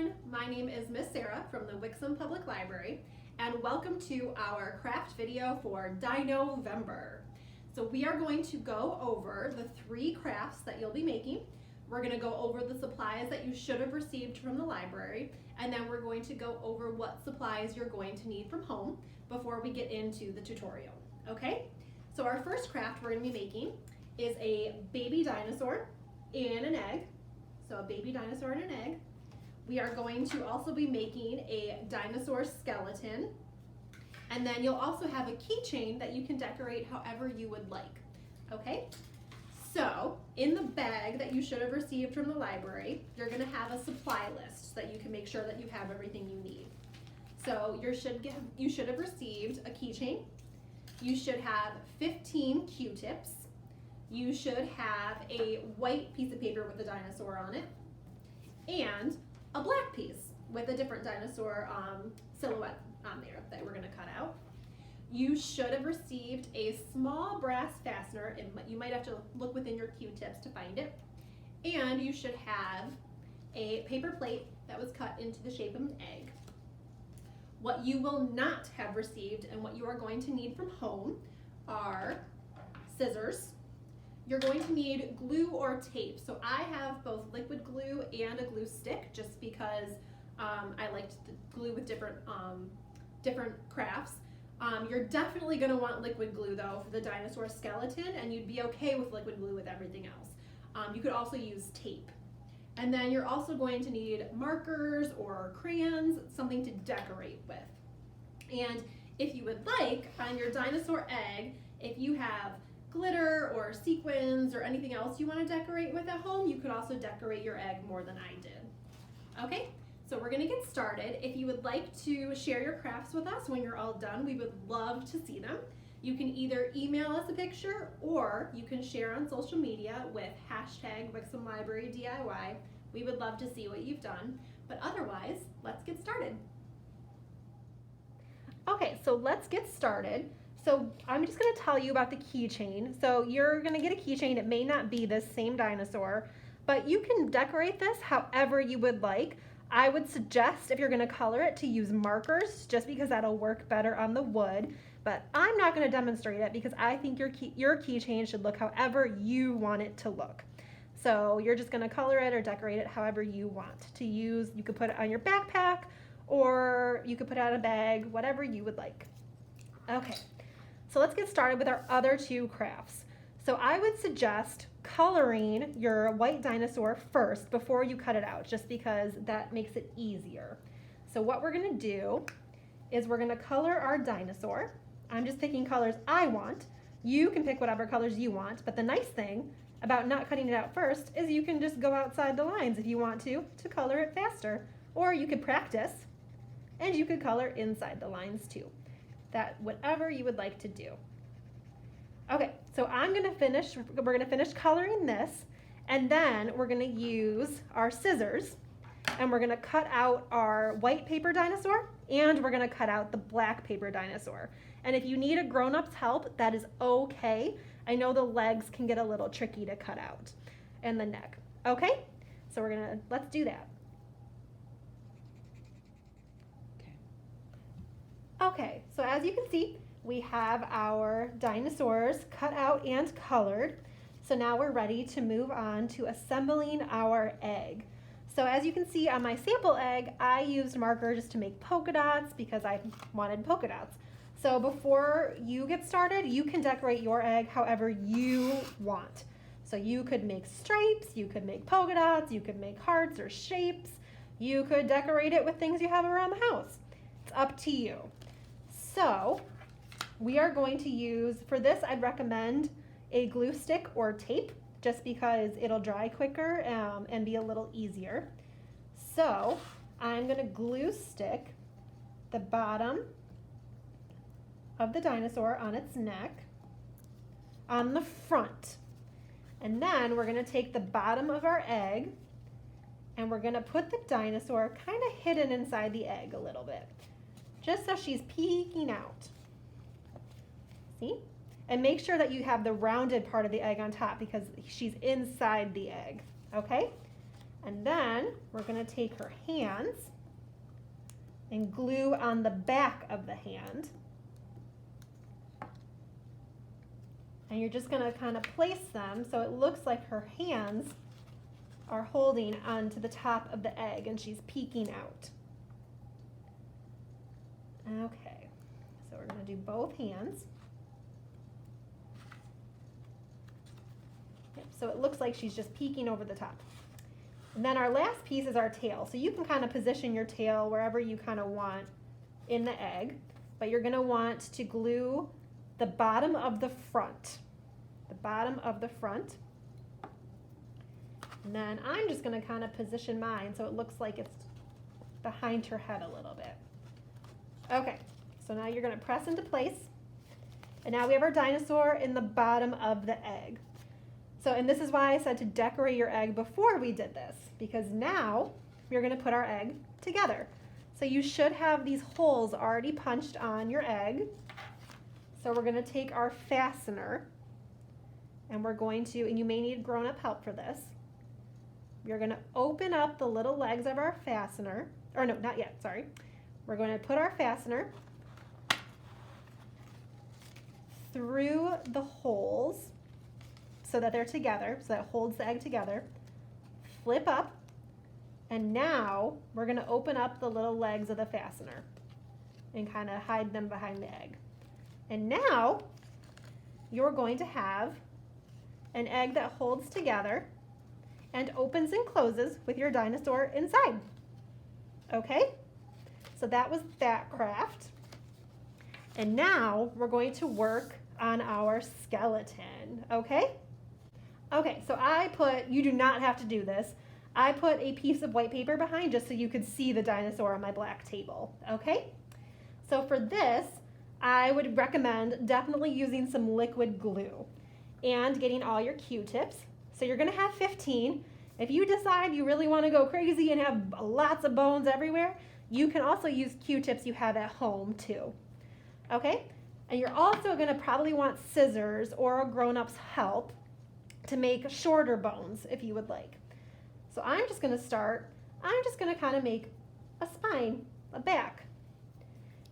everyone, my name is Miss Sara from the Wixom Public Library, and welcome to our craft video for Dinovember. So we are going to go over the 3 crafts that you'll be making. We're going to go over the supplies that you should have received from the library, and then we're going to go over what supplies you're going to need from home before we get into the tutorial. Okay? So our first craft we're going to be making is a baby dinosaur in an egg. So a baby dinosaur in an egg. We are going to also be making a dinosaur skeleton. And then you'll also have a keychain that you can decorate however you would like. Okay? So in the bag that you should have received from the library, you're going to have a supply list so that you can make sure that you have everything you need. So you should have received a keychain. You should have 15 Q-tips. You should have a white piece of paper with a dinosaur on it, and a black piece with a different dinosaur silhouette on there that we're going to cut out. You should have received a small brass fastener. You might have to look within your Q-tips to find it. And you should have a paper plate that was cut into the shape of an egg. What you will not have received and what you are going to need from home are scissors. You're going to need glue or tape. So I have both liquid glue and a glue stick just because I liked the glue with different crafts. You're definitely going to want liquid glue though for the dinosaur skeleton, and you'd be okay with liquid glue with everything else. You could also use tape. And then you're also going to need markers or crayons, something to decorate with. And if you would like, on your dinosaur egg, if you have glitter or sequins or anything else you want to decorate with at home, you could also decorate your egg more than I did. Okay, so we're going to get started. If you would like to share your crafts with us when you're all done, we would love to see them. You can either email us a picture or you can share on social media with #WixomLibraryDIY. We would love to see what you've done, but otherwise, let's get started. Okay, so let's get started. So I'm just going to tell you about the keychain. So you're going to get a keychain. It may not be this same dinosaur, but you can decorate this however you would like. I would suggest, if you're going to color it, to use markers just because that'll work better on the wood. But I'm not going to demonstrate it because I think your keychain should look however you want it to look. So you're just going to color it or decorate it however you want to use. You could put it on your backpack or you could put it on a bag, whatever you would like. Okay. So let's get started with our other 2 crafts. So I would suggest coloring your white dinosaur first before you cut it out, just because that makes it easier. So what we're going to do is we're going to color our dinosaur. I'm just picking colors I want. You can pick whatever colors you want, but the nice thing about not cutting it out first is you can just go outside the lines if you want to color it faster. Or you could practice and you could color inside the lines too. That whatever you would like to do. Okay, so we're gonna finish coloring this, and then we're gonna use our scissors and we're gonna cut out our white paper dinosaur and we're gonna cut out the black paper dinosaur. And if you need a grown-up's help, that is okay. I know the legs can get a little tricky to cut out and the neck. Okay, so let's do that. Okay, so as you can see, we have our dinosaurs cut out and colored. So now we're ready to move on to assembling our egg. So as you can see on my sample egg, I used marker just to make polka dots because I wanted polka dots. So before you get started, you can decorate your egg however you want. So you could make stripes, you could make polka dots, you could make hearts or shapes. You could decorate it with things you have around the house. It's up to you. So we are going to use, for this I'd recommend a glue stick or tape just because it'll dry quicker and be a little easier. So I'm going to glue stick the bottom of the dinosaur on its neck on the front. And then we're going to take the bottom of our egg and we're going to put the dinosaur kind of hidden inside the egg a little bit, just so she's peeking out. See? And make sure that you have the rounded part of the egg on top because she's inside the egg, okay? And then we're going to take her hands and glue on the back of the hand. And you're just going to kind of place them so it looks like her hands are holding onto the top of the egg and she's peeking out. Okay, so we're going to do both hands. Yep, so it looks like she's just peeking over the top. And then our last piece is our tail. So you can kind of position your tail wherever you kind of want in the egg, but you're going to want to glue the bottom of the front. The bottom of the front. And then I'm just going to kind of position mine so it looks like it's behind her head a little bit. Okay, so now you're going to press into place. And now we have our dinosaur in the bottom of the egg. So, and this is why I said to decorate your egg before we did this, because now we're going to put our egg together. So you should have these holes already punched on your egg. So we're going to take our fastener and we're going to, and you may need grown-up help for this. You're going to open up the little legs of our fastener, or no, not yet, sorry. We're going to put our fastener through the holes so that they're together, so that it holds the egg together. Flip up, and now we're going to open up the little legs of the fastener and kind of hide them behind the egg. And now you're going to have an egg that holds together and opens and closes with your dinosaur inside. Okay? So that was that craft. And now we're going to work on our skeleton, okay? Okay, so you do not have to do this. I put a piece of white paper behind just so you could see the dinosaur on my black table, okay? So for this, I would recommend definitely using some liquid glue and getting all your Q-tips. So you're gonna have 15. If you decide you really wanna go crazy and have lots of bones everywhere, you can also use Q-tips you have at home too, okay? And you're also gonna probably want scissors or a grown-up's help to make shorter bones if you would like. So I'm just gonna kind of make a spine, a back.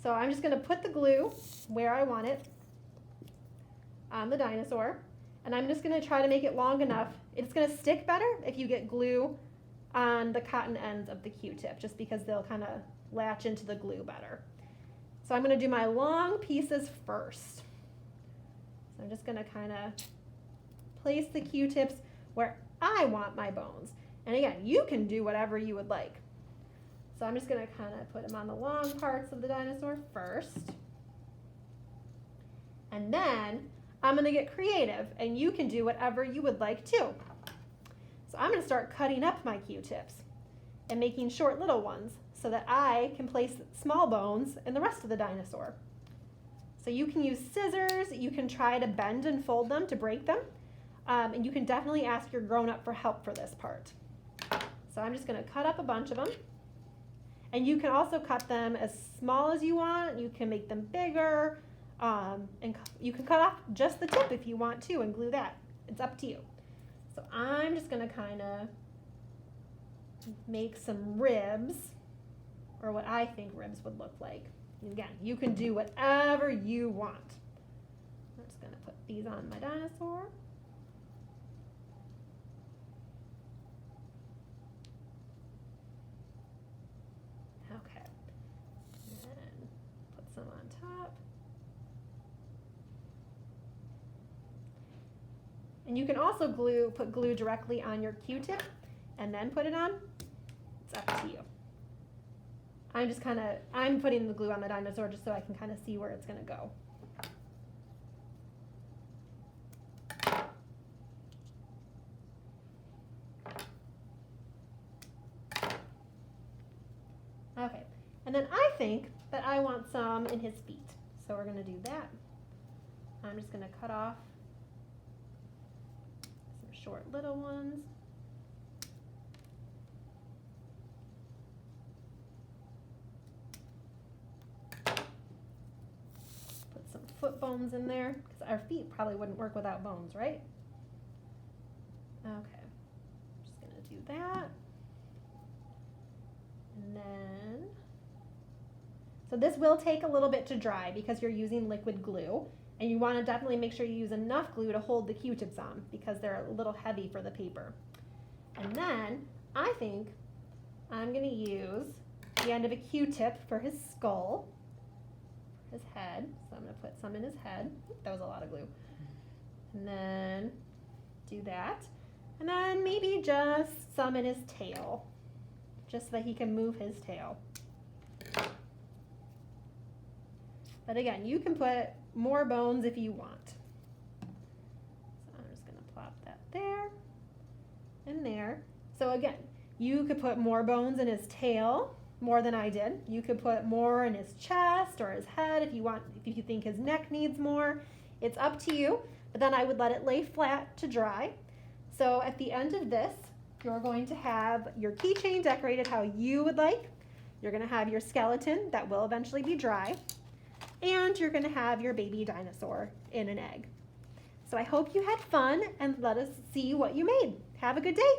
So I'm just gonna put the glue where I want it on the dinosaur, and I'm just gonna try to make it long enough. It's gonna stick better if you get glue on the cotton ends of the Q-tip, just because they'll kind of latch into the glue better. So I'm gonna do my long pieces first. So I'm just gonna kind of place the Q-tips where I want my bones. And again, you can do whatever you would like. So I'm just gonna kind of put them on the long parts of the dinosaur first. And then I'm gonna get creative, and you can do whatever you would like too. So I'm gonna start cutting up my Q-tips and making short little ones so that I can place small bones in the rest of the dinosaur. So you can use scissors, you can try to bend and fold them to break them, and you can definitely ask your grown-up for help for this part. So I'm just gonna cut up a bunch of them. And you can also cut them as small as you want. You can make them bigger, and you can cut off just the tip if you want to and glue that. It's up to you. So I'm just gonna kind of make some ribs, or what I think ribs would look like. And again, you can do whatever you want. I'm just gonna put these on my dinosaur. Okay, and put some on top. And you can also put glue directly on your Q-tip and then put it on. It's up to you. I'm putting the glue on the dinosaur just so I can kind of see where it's gonna go. Okay, and then I think that I want some in his feet. So we're gonna do that. I'm just gonna cut off some short little ones. Put some foot bones in there, because our feet probably wouldn't work without bones, right? Okay, I'm just gonna do that. So this will take a little bit to dry because you're using liquid glue, and you want to definitely make sure you use enough glue to hold the Q-tips on because they're a little heavy for the paper. And then I think I'm going to use the end of a Q-tip for his skull, his head. So I'm going to put some in his head. That was a lot of glue. And then do that. And then maybe just some in his tail, just so that he can move his tail. But again, you can put more bones if you want. So I'm just going to plop that there and there. So again, you could put more bones in his tail, more than I did. You could put more in his chest or his head if you want, if you think his neck needs more. It's up to you, but then I would let it lay flat to dry. So at the end of this, you're going to have your keychain decorated how you would like. You're going to have your skeleton that will eventually be dry. And you're going to have your baby dinosaur in an egg. So I hope you had fun, and let us see what you made. Have a good day.